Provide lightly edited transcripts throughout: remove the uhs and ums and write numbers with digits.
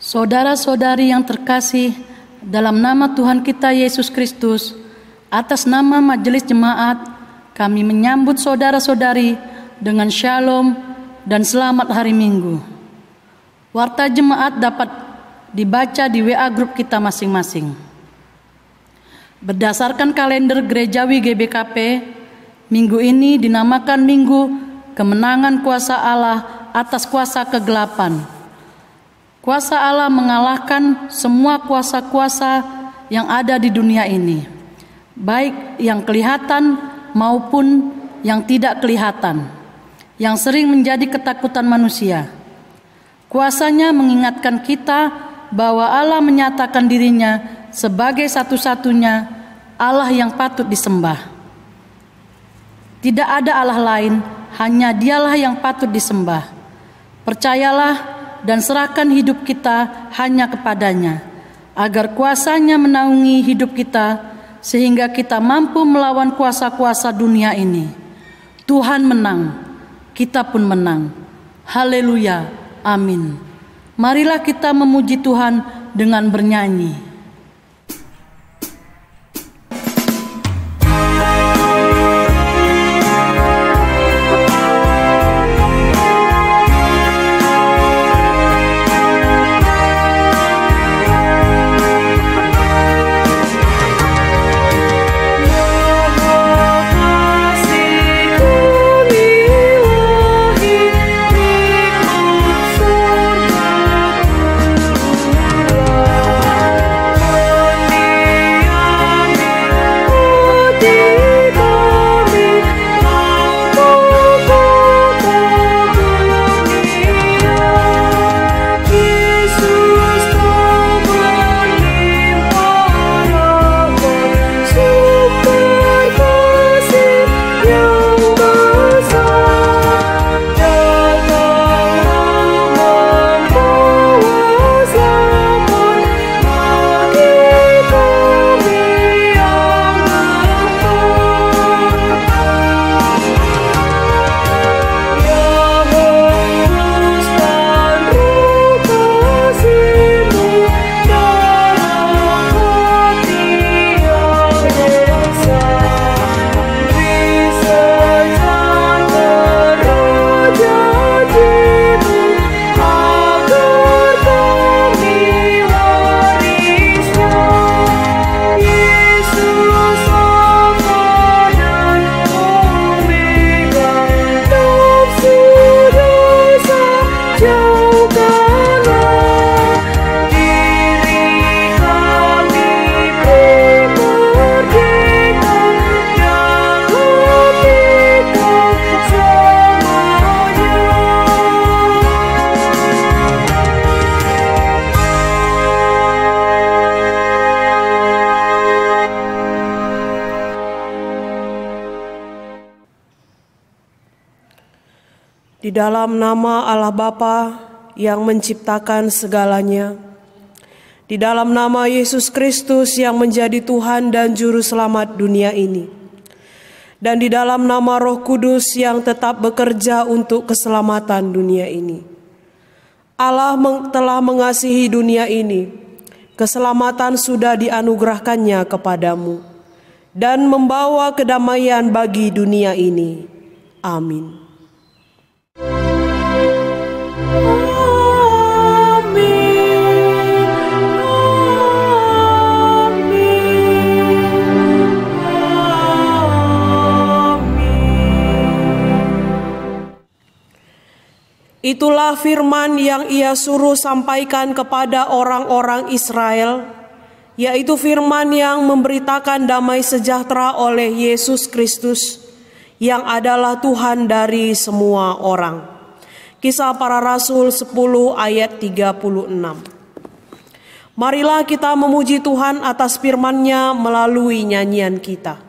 Saudara-saudari yang terkasih, dalam nama Tuhan kita Yesus Kristus, atas nama Majelis Jemaat, kami menyambut saudara-saudari dengan shalom dan selamat hari Minggu. Warta jemaat dapat dibaca di WA grup kita masing-masing. Berdasarkan kalender gerejawi GBKP, minggu ini dinamakan Minggu Kemenangan Kuasa Allah atas kuasa kegelapan. Kuasa Allah mengalahkan semua kuasa-kuasa yang ada di dunia ini, baik yang kelihatan maupun yang tidak kelihatan, yang sering menjadi ketakutan manusia. Kuasanya mengingatkan kita bahwa Allah menyatakan dirinya sebagai satu-satunya Allah yang patut disembah. Tidak ada Allah lain, hanya Dialah yang patut disembah. Percayalah dan serahkan hidup kita hanya kepadanya, agar kuasanya menaungi hidup kita, sehingga kita mampu melawan kuasa-kuasa dunia ini. Tuhan menang, kita pun menang. Haleluya, amin. Marilah kita memuji Tuhan dengan bernyanyi. Di dalam nama Allah Bapa yang menciptakan segalanya, di dalam nama Yesus Kristus yang menjadi Tuhan dan Juru Selamat dunia ini, dan di dalam nama Roh Kudus yang tetap bekerja untuk keselamatan dunia ini. Allah telah mengasihi dunia ini, keselamatan sudah dianugerahkannya kepadamu, dan membawa kedamaian bagi dunia ini. Amin. Itulah firman yang Ia suruh sampaikan kepada orang-orang Israel, yaitu firman yang memberitakan damai sejahtera oleh Yesus Kristus, yang adalah Tuhan dari semua orang. Kisah Para Rasul 10 ayat 36. Marilah kita memuji Tuhan atas firman-Nya melalui nyanyian kita.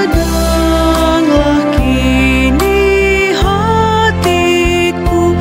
Tenanglah kini hatiku,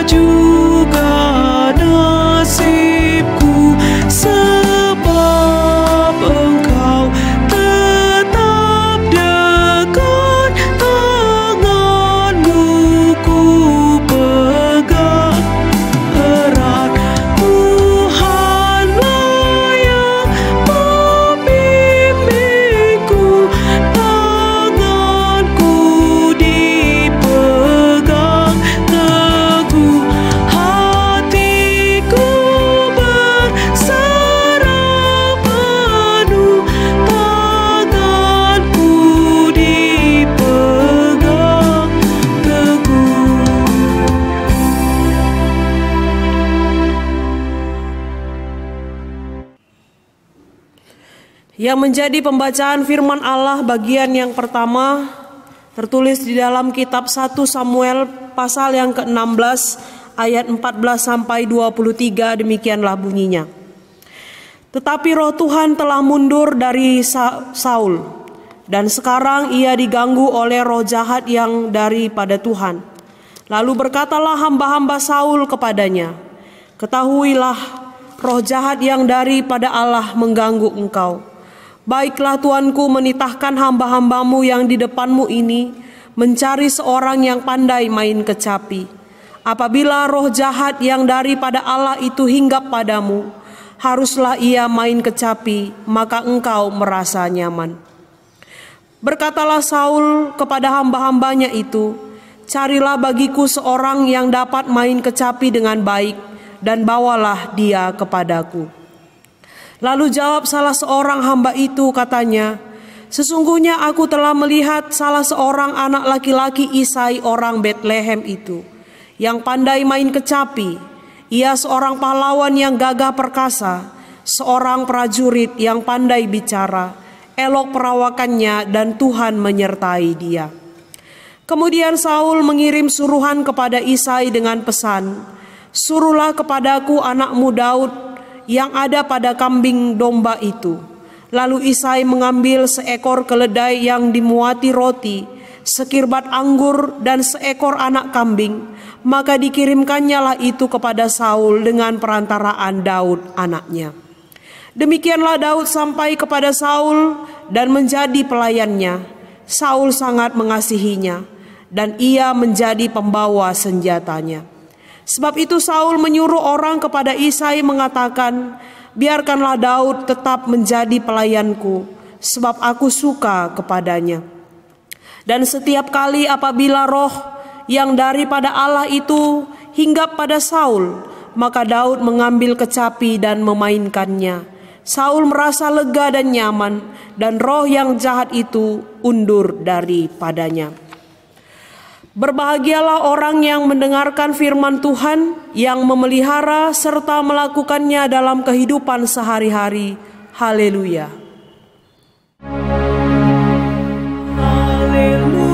juga nasibku, sebab Engkau tetap dekat, tanganmu ku pegang erat. Tuhanlah yang membimbingku, tanganku dipegang teguh, hatiku berserah penuh, tanganku dipegang teguh. Yang menjadi pembacaan firman Allah bagian yang pertama tertulis di dalam kitab 1 Samuel pasal yang ke-16 ayat 14 sampai 23, demikianlah bunyinya. Tetapi roh Tuhan telah mundur dari Saul, dan sekarang ia diganggu oleh roh jahat yang daripada Tuhan. Lalu berkatalah hamba-hamba Saul kepadanya, ketahuilah, roh jahat yang daripada Allah mengganggu engkau. Baiklah tuanku menitahkan hamba-hambamu yang di depanmu ini mencari seorang yang pandai main kecapi. Apabila roh jahat yang daripada Allah itu hinggap padamu, haruslah ia main kecapi, maka engkau merasa nyaman. Berkatalah Saul kepada hamba-hambanya itu, carilah bagiku seorang yang dapat main kecapi dengan baik, dan bawalah dia kepadaku. Lalu jawab salah seorang hamba itu, katanya, sesungguhnya aku telah melihat salah seorang anak laki-laki Isai orang Betlehem itu, yang pandai main kecapi. Ia seorang pahlawan yang gagah perkasa, seorang prajurit yang pandai bicara, elok perawakannya, dan Tuhan menyertai dia. Kemudian Saul mengirim suruhan kepada Isai dengan pesan, suruhlah kepadaku anakmu Daud yang ada pada kambing domba itu. Lalu Isai mengambil seekor keledai yang dimuati roti, sekirbat anggur, dan seekor anak kambing. Maka dikirimkannya lah itu kepada Saul dengan perantaraan Daud anaknya. Demikianlah Daud sampai kepada Saul dan menjadi pelayannya. Saul sangat mengasihinya, dan ia menjadi pembawa senjatanya. Sebab itu Saul menyuruh orang kepada Isai mengatakan, biarkanlah Daud tetap menjadi pelayanku, sebab aku suka kepadanya. Dan setiap kali apabila roh yang daripada Allah itu hinggap pada Saul, maka Daud mengambil kecapi dan memainkannya. Saul merasa lega dan nyaman, dan roh yang jahat itu undur daripadanya. Berbahagialah orang yang mendengarkan firman Tuhan, yang memelihara serta melakukannya dalam kehidupan sehari-hari. Haleluya. Haleluya. Haleluya.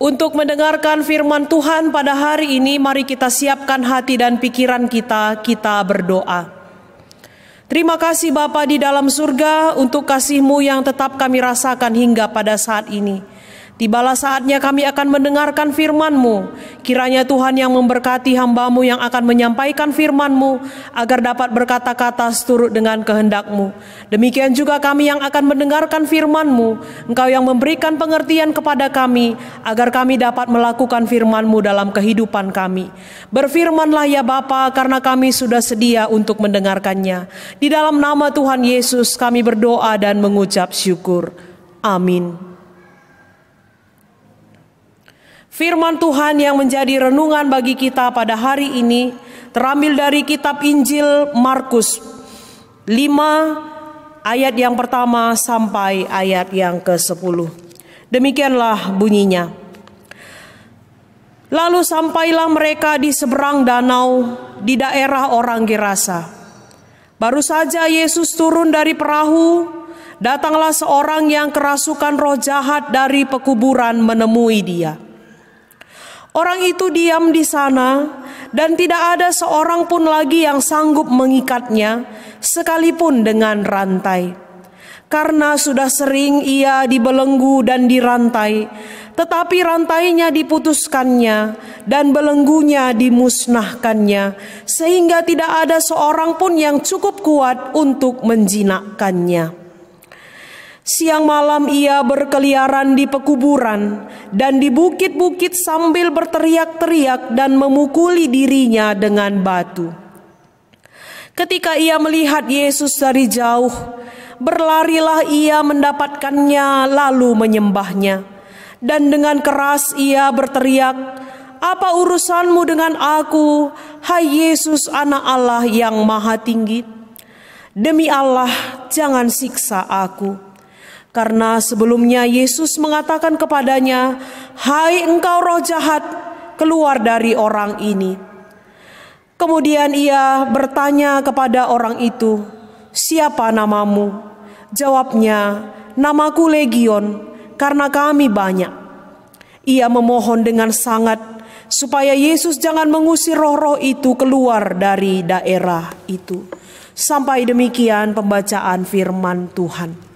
Untuk mendengarkan firman Tuhan pada hari ini, mari kita siapkan hati dan pikiran kita berdoa. Terima kasih Bapa di dalam surga untuk kasih-Mu yang tetap kami rasakan hingga pada saat ini. Tibalah saatnya kami akan mendengarkan firman-Mu. Kiranya Tuhan yang memberkati hamba-Mu yang akan menyampaikan firman-Mu, agar dapat berkata-kata seturut dengan kehendak-Mu. Demikian juga kami yang akan mendengarkan firman-Mu. Engkau yang memberikan pengertian kepada kami, agar kami dapat melakukan firman-Mu dalam kehidupan kami. Berfirmanlah ya Bapa, karena kami sudah sedia untuk mendengarkannya. Di dalam nama Tuhan Yesus kami berdoa dan mengucap syukur. Amin. Firman Tuhan yang menjadi renungan bagi kita pada hari ini terambil dari kitab Injil Markus 5 ayat yang pertama sampai ayat yang ke-10. Demikianlah bunyinya. Lalu sampailah mereka di seberang danau di daerah orang Gerasa. Baru saja Yesus turun dari perahu, datanglah seorang yang kerasukan roh jahat dari pekuburan menemui dia. Orang itu diam di sana, dan tidak ada seorang pun lagi yang sanggup mengikatnya, sekalipun dengan rantai. Karena sudah sering ia dibelenggu dan dirantai, tetapi rantainya diputuskannya dan belenggunya dimusnahkannya, sehingga tidak ada seorang pun yang cukup kuat untuk menjinakkannya. Siang malam ia berkeliaran di pekuburan dan di bukit-bukit sambil berteriak-teriak dan memukuli dirinya dengan batu. Ketika ia melihat Yesus dari jauh, berlarilah ia mendapatkannya lalu menyembahnya. Dan dengan keras ia berteriak, "Apa urusanmu dengan aku, hai Yesus anak Allah yang maha tinggi? Demi Allah, jangan siksa aku." Karena sebelumnya Yesus mengatakan kepadanya, "Hai engkau roh jahat, keluar dari orang ini." Kemudian ia bertanya kepada orang itu, "Siapa namamu?" Jawabnya, "Namaku Legion, karena kami banyak." Ia memohon dengan sangat supaya Yesus jangan mengusir roh-roh itu keluar dari daerah itu. Sampai demikian pembacaan firman Tuhan.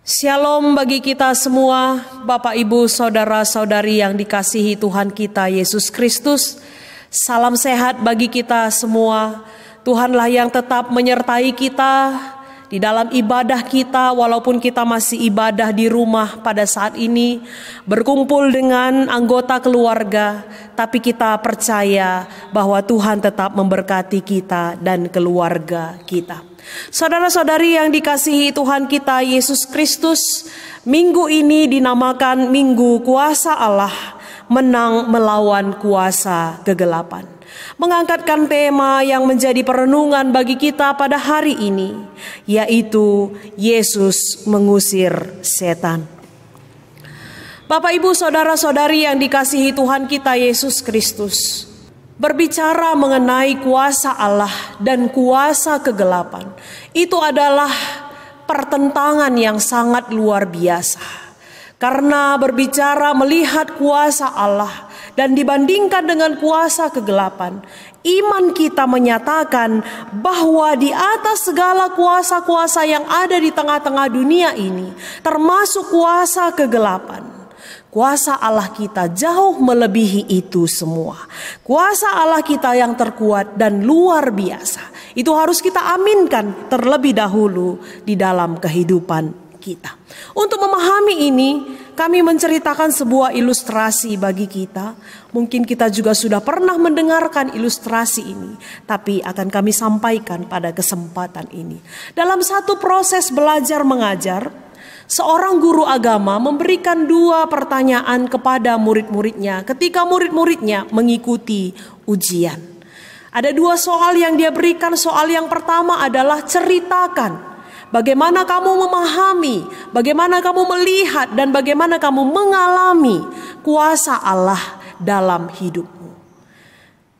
Shalom bagi kita semua, Bapak Ibu Saudara-saudari yang dikasihi Tuhan kita Yesus Kristus. Salam sehat bagi kita semua. Tuhanlah yang tetap menyertai kita di dalam ibadah kita, walaupun kita masih ibadah di rumah pada saat ini, berkumpul dengan anggota keluarga, tapi kita percaya bahwa Tuhan tetap memberkati kita dan keluarga kita. Saudara-saudari yang dikasihi Tuhan kita Yesus Kristus, minggu ini dinamakan Minggu Kuasa Allah, menang melawan kuasa kegelapan. Mengangkatkan tema yang menjadi perenungan bagi kita pada hari ini, yaitu Yesus mengusir setan. Bapak Ibu Saudara-saudari yang dikasihi Tuhan kita Yesus Kristus, berbicara mengenai kuasa Allah dan kuasa kegelapan, itu adalah pertentangan yang sangat luar biasa. Karena berbicara melihat kuasa Allah dan dibandingkan dengan kuasa kegelapan, iman kita menyatakan bahwa di atas segala kuasa-kuasa yang ada di tengah-tengah dunia ini, termasuk kuasa kegelapan, kuasa Allah kita jauh melebihi itu semua. Kuasa Allah kita yang terkuat dan luar biasa. Itu harus kita aminkan terlebih dahulu di dalam kehidupan kita. Untuk memahami ini, kami menceritakan sebuah ilustrasi bagi kita. Mungkin kita juga sudah pernah mendengarkan ilustrasi ini, tapi akan kami sampaikan pada kesempatan ini. Dalam satu proses belajar mengajar, seorang guru agama memberikan 2 pertanyaan kepada murid-muridnya ketika murid-muridnya mengikuti ujian. Ada 2 soal yang dia berikan. Soal yang pertama adalah ceritakan bagaimana kamu memahami, bagaimana kamu melihat, dan bagaimana kamu mengalami kuasa Allah dalam hidupmu.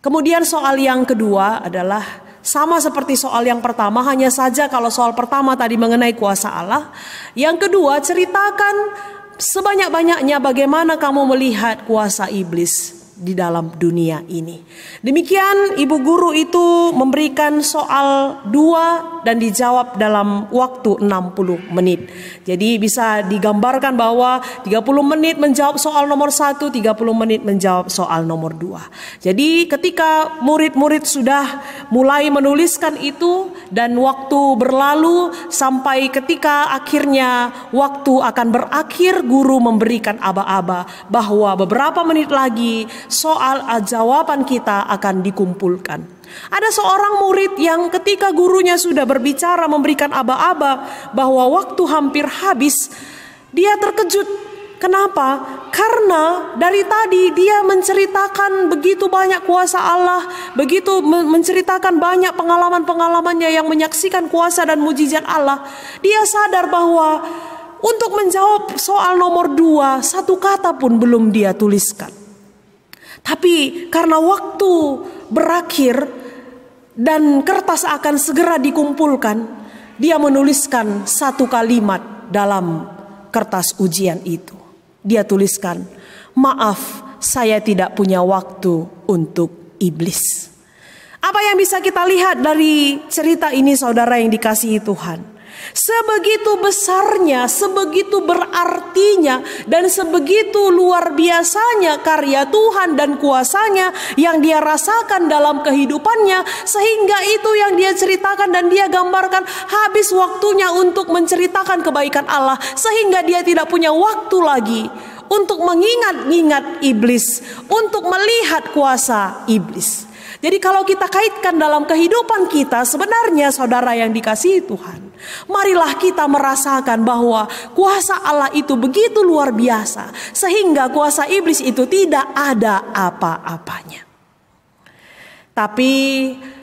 Kemudian soal yang kedua adalah sama seperti soal yang pertama, hanya saja kalau soal pertama tadi mengenai kuasa Allah, yang kedua ceritakan sebanyak-banyaknya bagaimana kamu melihat kuasa iblis di dalam dunia ini. Demikian ibu guru itu memberikan soal 2 dan dijawab dalam waktu 60 menit. Jadi bisa digambarkan bahwa 30 menit menjawab soal nomor 1, 30 menit menjawab soal nomor 2. Jadi ketika murid-murid sudah mulai menuliskan itu dan waktu berlalu sampai ketika akhirnya waktu akan berakhir, guru memberikan aba-aba bahwa beberapa menit lagi soal jawaban kita akan dikumpulkan. Ada seorang murid yang ketika gurunya sudah berbicara memberikan aba-aba bahwa waktu hampir habis, dia terkejut. Kenapa? Karena dari tadi dia menceritakan begitu banyak kuasa Allah, begitu menceritakan banyak pengalaman-pengalamannya yang menyaksikan kuasa dan mujizat Allah. Dia sadar bahwa untuk menjawab soal nomor 2, 1 kata pun belum dia tuliskan. Tapi karena waktu berakhir dan kertas akan segera dikumpulkan, dia menuliskan 1 kalimat dalam kertas ujian itu. dia tuliskan, "Maaf, saya tidak punya waktu untuk iblis." Apa yang bisa kita lihat dari cerita ini, saudara yang dikasihi Tuhan? Sebegitu besarnya, sebegitu berartinya, dan sebegitu luar biasanya karya Tuhan dan kuasanya yang dia rasakan dalam kehidupannya, sehingga itu yang dia ceritakan dan dia gambarkan, habis waktunya untuk menceritakan kebaikan Allah, sehingga dia tidak punya waktu lagi untuk mengingat-ingat iblis, untuk melihat kuasa iblis. Jadi kalau kita kaitkan dalam kehidupan kita, sebenarnya saudara yang dikasihi Tuhan, marilah kita merasakan bahwa kuasa Allah itu begitu luar biasa, sehingga kuasa iblis itu tidak ada apa-apanya. Tapi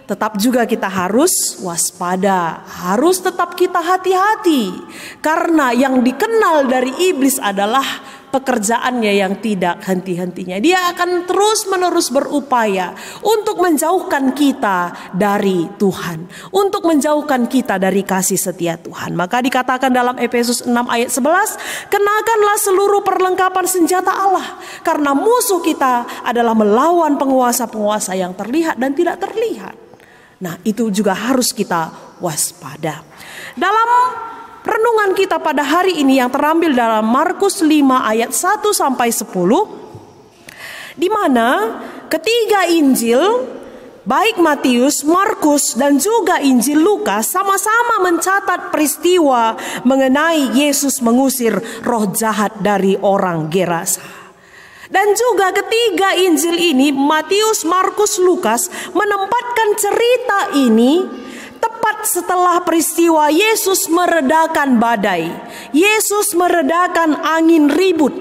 tetap juga kita harus waspada, harus tetap kita hati-hati, karena yang dikenal dari iblis adalah pekerjaannya yang tidak henti-hentinya. Dia akan terus-menerus berupaya untuk menjauhkan kita dari Tuhan, untuk menjauhkan kita dari kasih setia Tuhan. Maka dikatakan dalam Efesus 6 ayat 11, "Kenakanlah seluruh perlengkapan senjata Allah, karena musuh kita adalah melawan penguasa-penguasa yang terlihat dan tidak terlihat." Nah, itu juga harus kita waspada. Dalam renungan kita pada hari ini yang terambil dalam Markus 5 ayat 1 sampai 10, di mana ketiga Injil, baik Matius, Markus dan juga Injil Lukas, sama-sama mencatat peristiwa mengenai Yesus mengusir roh jahat dari orang Gerasa. Dan juga ketiga Injil ini, Matius, Markus, Lukas, menempatkan cerita ini tepat setelah peristiwa Yesus meredakan badai, Yesus meredakan angin ribut.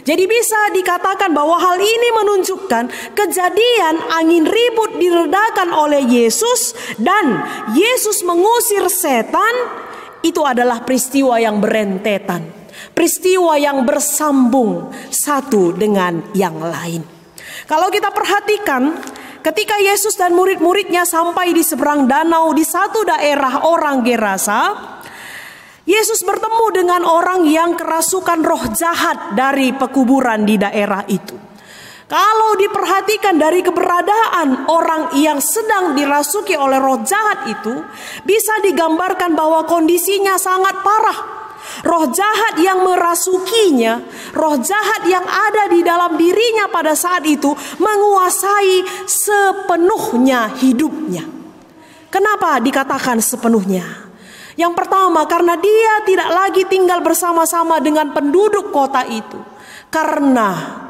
Jadi bisa dikatakan bahwa hal ini menunjukkan kejadian angin ribut diredakan oleh Yesus dan Yesus mengusir setan. Itu adalah peristiwa yang berentetan, peristiwa yang bersambung satu dengan yang lain. Kalau kita perhatikan, ketika Yesus dan murid-muridnya sampai di seberang danau di satu daerah orang Gerasa, Yesus bertemu dengan orang yang kerasukan roh jahat dari pekuburan di daerah itu. Kalau diperhatikan dari keberadaan orang yang sedang dirasuki oleh roh jahat itu, bisa digambarkan bahwa kondisinya sangat parah. Roh jahat yang merasukinya, roh jahat yang ada di dalam dirinya pada saat itu menguasai sepenuhnya hidupnya. Kenapa dikatakan sepenuhnya? Yang pertama, karena dia tidak lagi tinggal bersama-sama dengan penduduk kota itu. Karena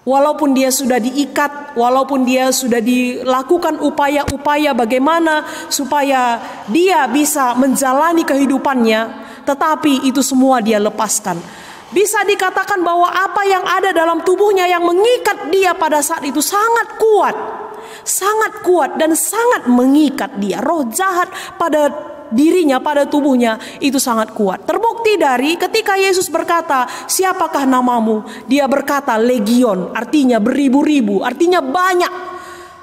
walaupun dia sudah diikat, walaupun dia sudah dilakukan upaya-upaya bagaimana supaya dia bisa menjalani kehidupannya, tetapi itu semua dia lepaskan. Bisa dikatakan bahwa apa yang ada dalam tubuhnya yang mengikat dia pada saat itu sangat kuat dan sangat mengikat dia. Roh jahat pada dirinya, pada tubuhnya itu sangat kuat. Terbukti dari ketika Yesus berkata, "Siapakah namamu?" Dia berkata legion, artinya beribu-ribu, artinya banyak.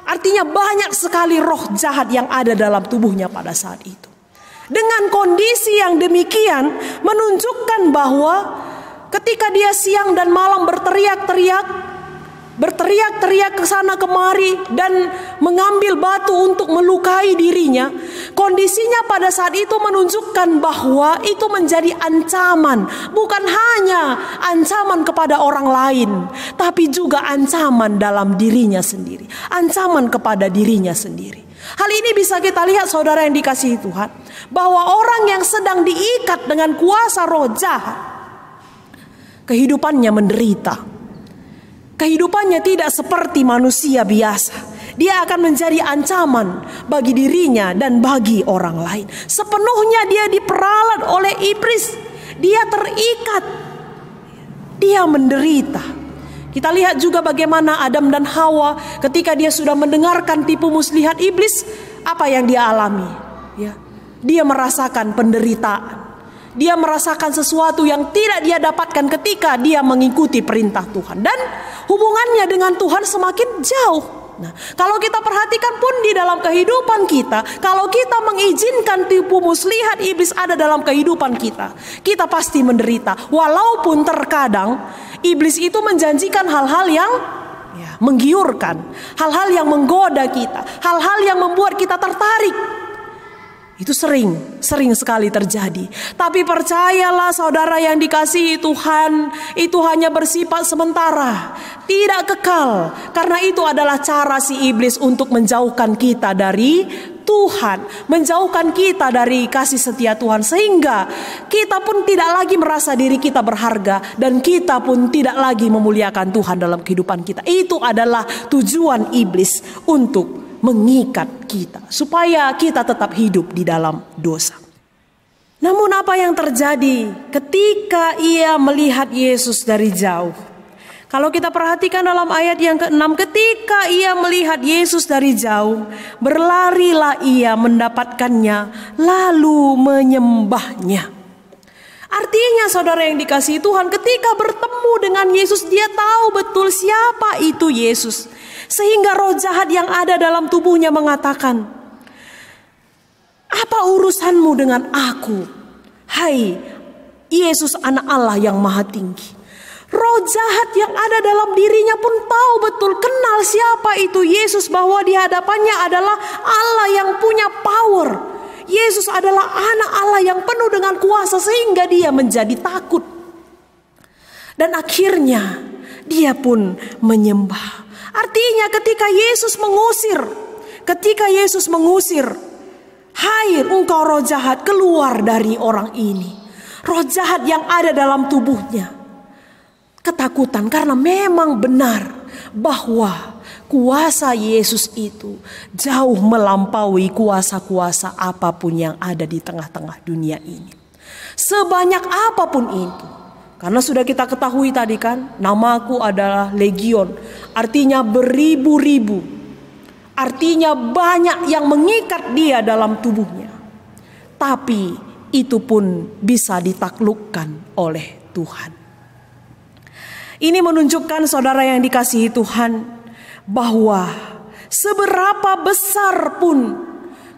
Artinya banyak sekali roh jahat yang ada dalam tubuhnya pada saat itu. Dengan kondisi yang demikian menunjukkan bahwa ketika dia siang dan malam berteriak-teriak ke sana kemari dan mengambil batu untuk melukai dirinya, kondisinya pada saat itu menunjukkan bahwa itu menjadi ancaman, bukan hanya ancaman kepada orang lain, tapi juga ancaman dalam dirinya sendiri, ancaman kepada dirinya sendiri. Hal ini bisa kita lihat, saudara yang dikasihi Tuhan, bahwa orang yang sedang diikat dengan kuasa roh jahat, kehidupannya menderita. Kehidupannya tidak seperti manusia biasa. Dia akan menjadi ancaman bagi dirinya dan bagi orang lain. Sepenuhnya dia diperalat oleh iblis. Dia terikat. Dia menderita. Kita lihat juga bagaimana Adam dan Hawa ketika dia sudah mendengarkan tipu muslihat iblis, apa yang dia alami? Ya, dia merasakan penderitaan. Dia merasakan sesuatu yang tidak dia dapatkan ketika dia mengikuti perintah Tuhan. Dan hubungannya dengan Tuhan semakin jauh. Nah, kalau kita perhatikan pun di dalam kehidupan kita, kalau kita mengizinkan tipu muslihat iblis ada dalam kehidupan kita, kita pasti menderita. Walaupun terkadang iblis itu menjanjikan hal-hal yang menggiurkan, hal-hal yang menggoda kita, hal-hal yang membuat kita tertarik. Itu sering sekali terjadi. Tapi percayalah saudara yang dikasihi Tuhan, itu hanya bersifat sementara, tidak kekal. Karena itu adalah cara si iblis untuk menjauhkan kita dari Tuhan, menjauhkan kita dari kasih setia Tuhan, sehingga kita pun tidak lagi merasa diri kita berharga, dan kita pun tidak lagi memuliakan Tuhan dalam kehidupan kita. Itu adalah tujuan iblis untuk mengikat kita supaya kita tetap hidup di dalam dosa. Namun apa yang terjadi ketika ia melihat Yesus dari jauh? Kalau kita perhatikan dalam ayat yang ke-6, ketika ia melihat Yesus dari jauh, berlarilah ia mendapatkannya lalu menyembahnya. Artinya saudara yang dikasihi Tuhan, ketika bertemu dengan Yesus, dia tahu betul siapa itu Yesus. Sehingga roh jahat yang ada dalam tubuhnya mengatakan, apa urusanmu dengan aku? Hai Yesus, anak Allah yang maha tinggi. Roh jahat yang ada dalam dirinya pun tahu betul, kenal siapa itu Yesus, bahwa di hadapannya adalah Allah yang punya power. Yesus adalah anak Allah yang penuh dengan kuasa, sehingga dia menjadi takut. Dan akhirnya dia pun menyembah. Artinya ketika Yesus mengusir, hai engkau roh jahat, keluar dari orang ini. Roh jahat yang ada dalam tubuhnya ketakutan, karena memang benar bahwa kuasa Yesus itu jauh melampaui kuasa-kuasa apapun yang ada di tengah-tengah dunia ini. Sebanyak apapun itu. Karena sudah kita ketahui tadi kan, namaku adalah Legion. Artinya beribu-ribu. Artinya banyak yang mengikat dia dalam tubuhnya. Tapi itu pun bisa ditaklukkan oleh Tuhan. Ini menunjukkan saudara yang dikasihi Tuhan, bahwa seberapa besar pun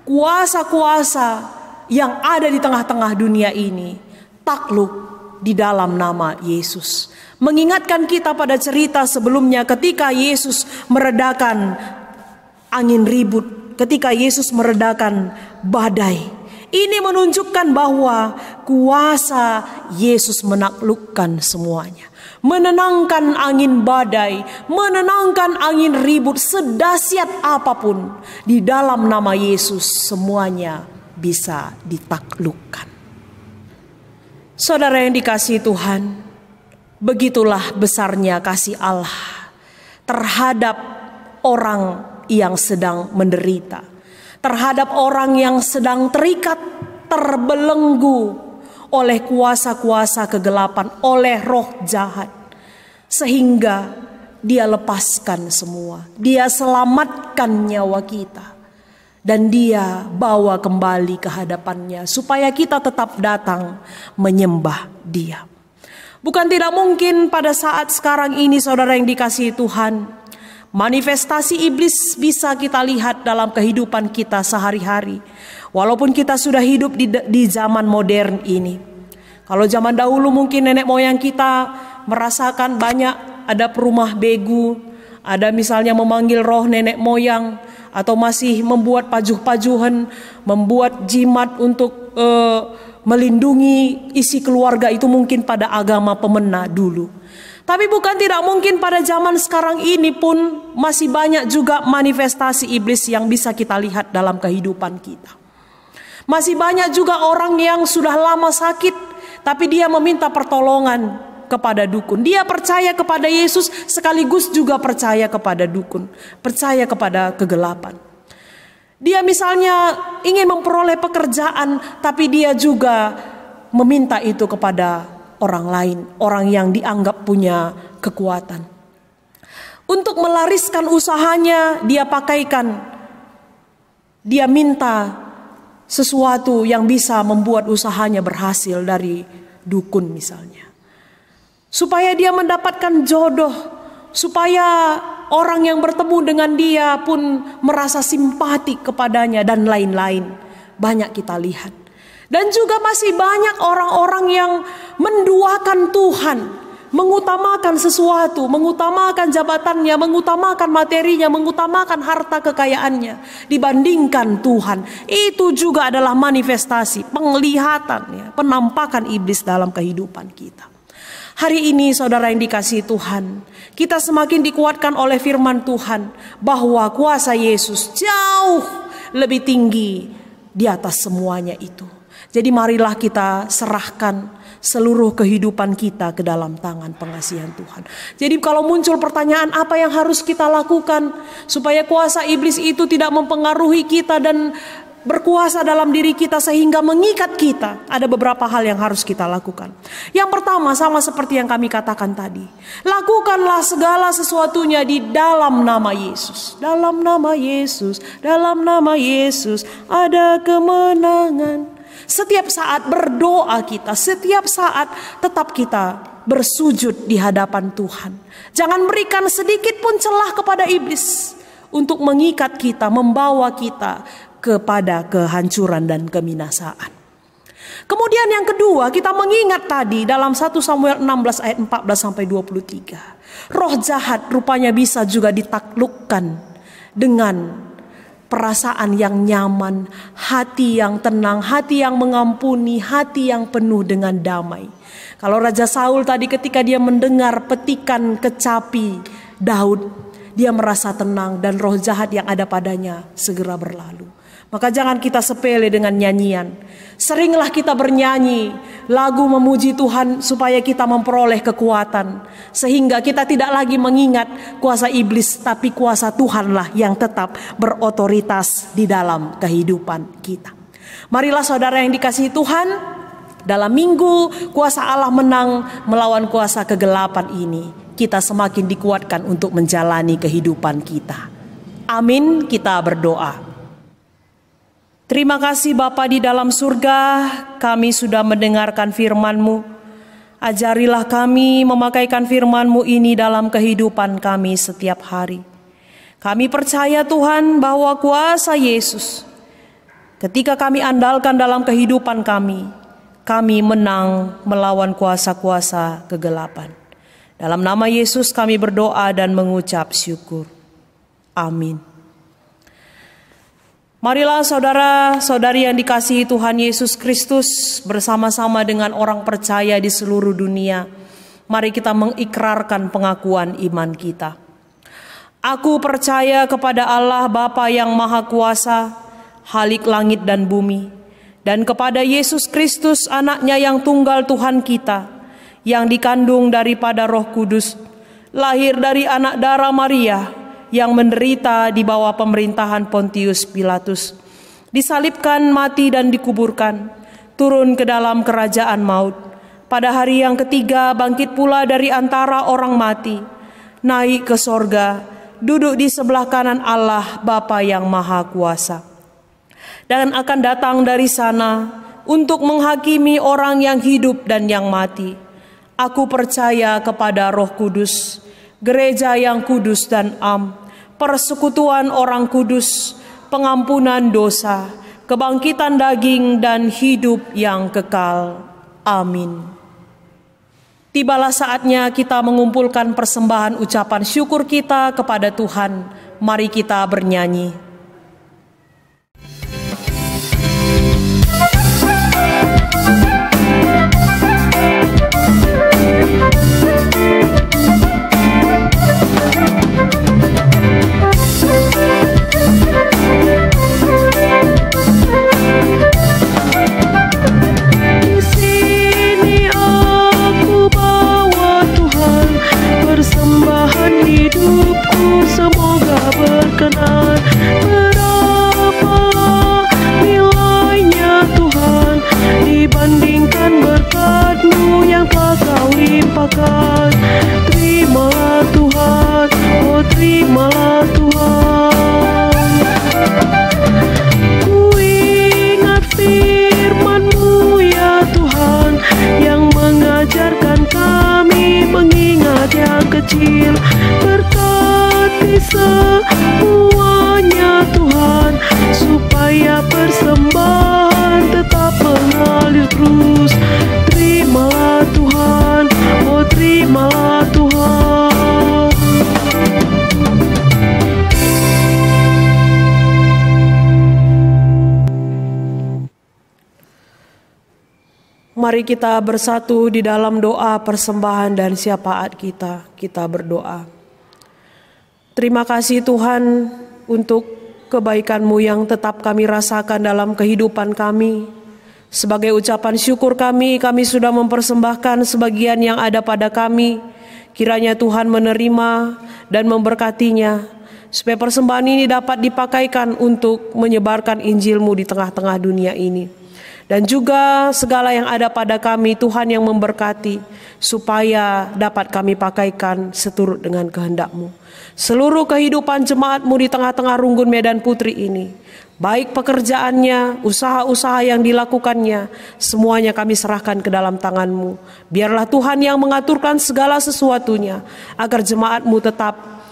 kuasa-kuasa yang ada di tengah-tengah dunia ini, takluk di dalam nama Yesus. Mengingatkan kita pada cerita sebelumnya ketika Yesus meredakan angin ribut, ketika Yesus meredakan badai. Ini menunjukkan bahwa kuasa Yesus menaklukkan semuanya. Menenangkan angin badai, menenangkan angin ribut, sedahsyat apapun, di dalam nama Yesus semuanya bisa ditaklukkan. Saudara yang dikasihi Tuhan, begitulah besarnya kasih Allah terhadap orang yang sedang menderita, terhadap orang yang sedang terikat, terbelenggu oleh kuasa-kuasa kegelapan, oleh roh jahat, sehingga dia lepaskan semua, dia selamatkan nyawa kita. Dan dia bawa kembali ke hadapannya supaya kita tetap datang menyembah dia. Bukan tidak mungkin pada saat sekarang ini saudara yang dikasihi Tuhan, manifestasi iblis bisa kita lihat dalam kehidupan kita sehari-hari. Walaupun kita sudah hidup di zaman modern ini. Kalau zaman dahulu mungkin nenek moyang kita merasakan banyak, ada perumah begu, ada misalnya memanggil roh nenek moyang, atau masih membuat pajuh-pajuhan, membuat jimat untuk melindungi isi keluarga, itu mungkin pada agama pemena dulu. Tapi bukan tidak mungkin pada zaman sekarang ini pun masih banyak juga manifestasi iblis yang bisa kita lihat dalam kehidupan kita. Masih banyak juga orang yang sudah lama sakit, tapi dia meminta pertolongan kepada dukun. Dia percaya kepada Yesus sekaligus juga percaya kepada dukun, percaya kepada kegelapan. Dia misalnya ingin memperoleh pekerjaan, tapi dia juga meminta itu kepada orang lain, orang yang dianggap punya kekuatan. Untuk melariskan usahanya, dia pakaikan, dia minta sesuatu yang bisa membuat usahanya berhasil dari dukun misalnya. Supaya dia mendapatkan jodoh, supaya orang yang bertemu dengan dia pun merasa simpati kepadanya dan lain-lain. Banyak kita lihat. Dan juga masih banyak orang-orang yang menduakan Tuhan, mengutamakan sesuatu, mengutamakan jabatannya, mengutamakan materinya, mengutamakan harta kekayaannya dibandingkan Tuhan. Itu juga adalah manifestasi, penglihatan, ya, penampakan iblis dalam kehidupan kita. Hari ini saudara yang dikasihi Tuhan, kita semakin dikuatkan oleh firman Tuhan bahwa kuasa Yesus jauh lebih tinggi di atas semuanya itu. Jadi marilah kita serahkan seluruh kehidupan kita ke dalam tangan pengasihan Tuhan. Jadi kalau muncul pertanyaan apa yang harus kita lakukan supaya kuasa iblis itu tidak mempengaruhi kita dan berkuasa dalam diri kita sehingga mengikat kita, ada beberapa hal yang harus kita lakukan. Yang pertama, sama seperti yang kami katakan tadi, lakukanlah segala sesuatunya di dalam nama Yesus. Dalam nama Yesus, dalam nama Yesus ada kemenangan. Setiap saat berdoa kita, setiap saat tetap kita bersujud di hadapan Tuhan. Jangan berikan sedikit pun celah kepada iblis untuk mengikat kita, membawa kita kepada kehancuran dan kebinasaan. Kemudian yang kedua, kita mengingat tadi dalam 1 Samuel 16 ayat 14 sampai 23. Roh jahat rupanya bisa juga ditaklukkan dengan perasaan yang nyaman, hati yang tenang, hati yang mengampuni, hati yang penuh dengan damai. Kalau Raja Saul tadi ketika dia mendengar petikan kecapi Daud, dia merasa tenang dan roh jahat yang ada padanya segera berlalu. Maka jangan kita sepele dengan nyanyian. Seringlah kita bernyanyi lagu memuji Tuhan supaya kita memperoleh kekuatan. Sehingga kita tidak lagi mengingat kuasa iblis, tapi kuasa Tuhanlah yang tetap berotoritas di dalam kehidupan kita. Marilah saudara yang dikasihi Tuhan, dalam minggu kuasa Allah menang melawan kuasa kegelapan ini, kita semakin dikuatkan untuk menjalani kehidupan kita. Amin, kita berdoa. Terima kasih Bapa di dalam surga, kami sudah mendengarkan firman-Mu. Ajarilah kami memakaikan firman-Mu ini dalam kehidupan kami setiap hari. Kami percaya Tuhan bahwa kuasa Yesus, ketika kami andalkan dalam kehidupan kami menang melawan kuasa-kuasa kegelapan. Dalam nama Yesus kami berdoa dan mengucap syukur. Amin. Marilah saudara-saudari yang dikasihi Tuhan Yesus Kristus bersama-sama dengan orang percaya di seluruh dunia. Mari kita mengikrarkan pengakuan iman kita. Aku percaya kepada Allah Bapa yang Maha Kuasa, Khalik langit dan bumi, dan kepada Yesus Kristus anaknya yang tunggal Tuhan kita, yang dikandung daripada Roh Kudus, lahir dari anak darah Maria, yang menderita di bawah pemerintahan Pontius Pilatus, disalibkan, mati dan dikuburkan, turun ke dalam kerajaan maut, pada hari yang ketiga bangkit pula dari antara orang mati, naik ke sorga, duduk di sebelah kanan Allah Bapa yang Maha Kuasa, dan akan datang dari sana untuk menghakimi orang yang hidup dan yang mati. Aku percaya kepada Roh Kudus, gereja yang kudus dan am, persekutuan orang kudus, pengampunan dosa, kebangkitan daging dan hidup yang kekal. Amin. Tibalah saatnya kita mengumpulkan persembahan ucapan syukur kita kepada Tuhan. Mari kita bernyanyi. Hidupku semoga berkenan. Berapa nilainya Tuhan dibandingkan berkat-Mu yang telah Kau limpahkan. Terimalah Tuhan, oh terimalah Tuhan. Ku ingat firman-Mu ya Tuhan, yang mengajarkan kami mengingat yang kecil. Mari kita bersatu di dalam doa persembahan dan syafaat kita. Kita berdoa. Terima kasih Tuhan untuk kebaikan-Mu yang tetap kami rasakan dalam kehidupan kami. Sebagai ucapan syukur kami sudah mempersembahkan sebagian yang ada pada kami. Kiranya Tuhan menerima dan memberkatinya, supaya persembahan ini dapat dipakaikan untuk menyebarkan Injil-Mu di tengah-tengah dunia ini. Dan juga segala yang ada pada kami, Tuhan yang memberkati, supaya dapat kami pakaikan seturut dengan kehendak-Mu. Seluruh kehidupan jemaat-Mu di tengah-tengah Runggun Medan Putri ini, baik pekerjaannya, usaha-usaha yang dilakukannya, semuanya kami serahkan ke dalam tangan-Mu. Biarlah Tuhan yang mengaturkan segala sesuatunya, agar jemaat-Mu tetap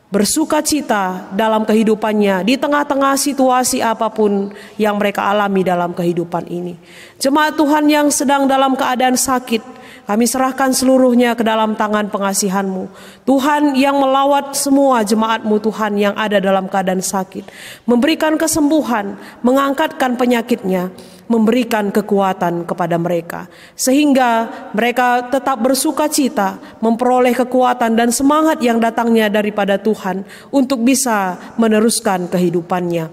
bersuka cita dalam kehidupannya di tengah-tengah situasi apapun yang mereka alami dalam kehidupan ini. Jemaat Tuhan yang sedang dalam keadaan sakit, kami serahkan seluruhnya ke dalam tangan pengasihan-Mu. Tuhan yang melawat semua jemaat-Mu Tuhan yang ada dalam keadaan sakit, memberikan kesembuhan, mengangkatkan penyakitnya, memberikan kekuatan kepada mereka, sehingga mereka tetap bersuka cita, memperoleh kekuatan dan semangat yang datangnya daripada Tuhan untuk bisa meneruskan kehidupannya.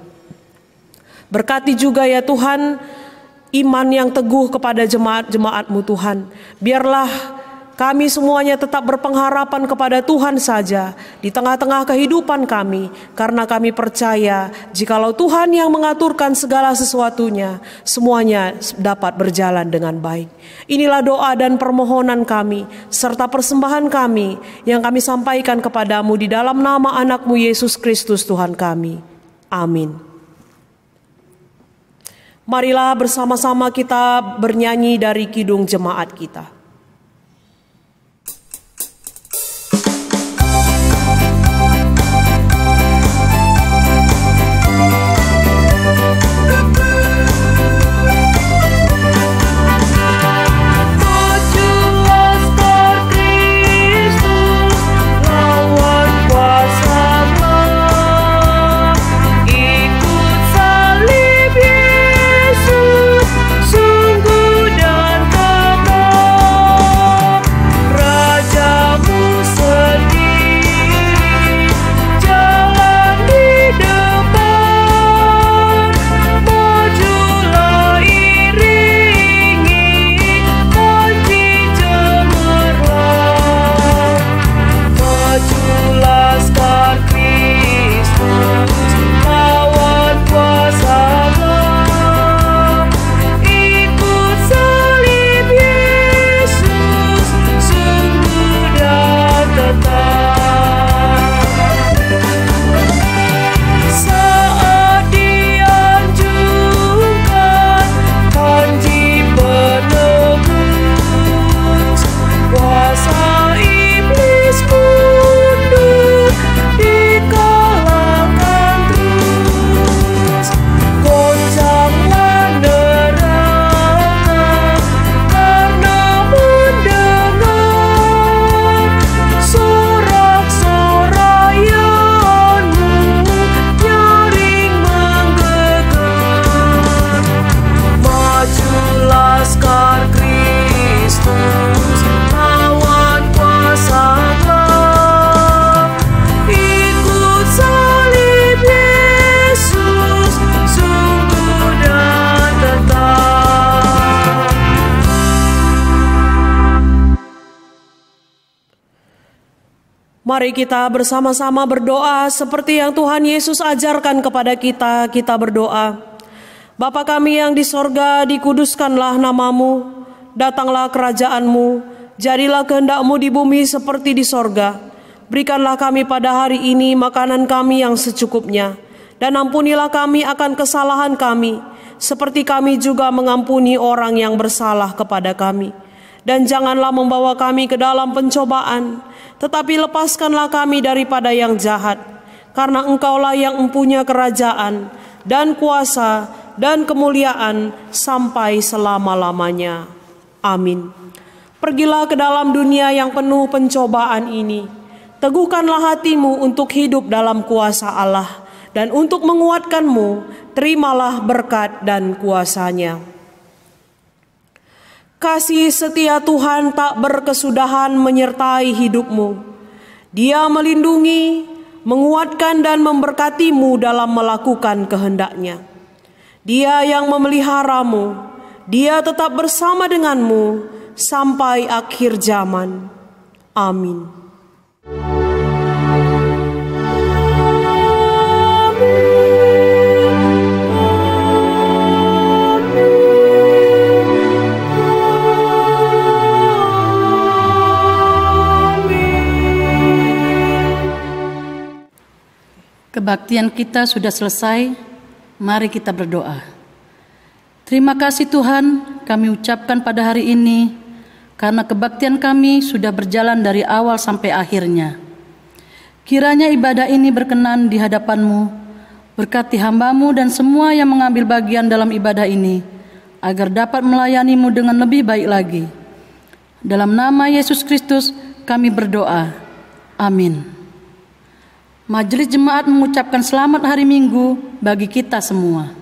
Berkati juga ya Tuhan iman yang teguh kepada jemaat-jemaat-Mu Tuhan. Biarlah kami semuanya tetap berpengharapan kepada Tuhan saja di tengah-tengah kehidupan kami, karena kami percaya jikalau Tuhan yang mengaturkan segala sesuatunya, semuanya dapat berjalan dengan baik. Inilah doa dan permohonan kami serta persembahan kami yang kami sampaikan kepadamu di dalam nama anak-Mu Yesus Kristus Tuhan kami. Amin. Marilah bersama-sama kita bernyanyi dari kidung jemaat kita. Mari kita bersama-sama berdoa seperti yang Tuhan Yesus ajarkan kepada kita. Kita berdoa. Bapa kami yang di sorga, dikuduskanlah namamu, datanglah kerajaan-Mu, jadilah kehendak-Mu di bumi seperti di sorga. Berikanlah kami pada hari ini makanan kami yang secukupnya, dan ampunilah kami akan kesalahan kami, seperti kami juga mengampuni orang yang bersalah kepada kami. Dan janganlah membawa kami ke dalam pencobaan, tetapi lepaskanlah kami daripada yang jahat. Karena Engkaulah yang mempunyai kerajaan dan kuasa dan kemuliaan sampai selama-lamanya. Amin. Pergilah ke dalam dunia yang penuh pencobaan ini. Teguhkanlah hatimu untuk hidup dalam kuasa Allah. Dan untuk menguatkanmu, terimalah berkat dan kuasa-Nya. Kasih setia Tuhan tak berkesudahan menyertai hidupmu. Dia melindungi, menguatkan dan memberkatimu dalam melakukan kehendak-Nya. Dia yang memeliharamu, Dia tetap bersama denganmu sampai akhir zaman. Amin. Kebaktian kita sudah selesai, mari kita berdoa. Terima kasih Tuhan, kami ucapkan pada hari ini, karena kebaktian kami sudah berjalan dari awal sampai akhirnya. Kiranya ibadah ini berkenan di hadapan-Mu, berkati hamba-Mu dan semua yang mengambil bagian dalam ibadah ini, agar dapat melayani-Mu dengan lebih baik lagi. Dalam nama Yesus Kristus kami berdoa. Amin. Majelis Jemaat mengucapkan selamat hari Minggu bagi kita semua.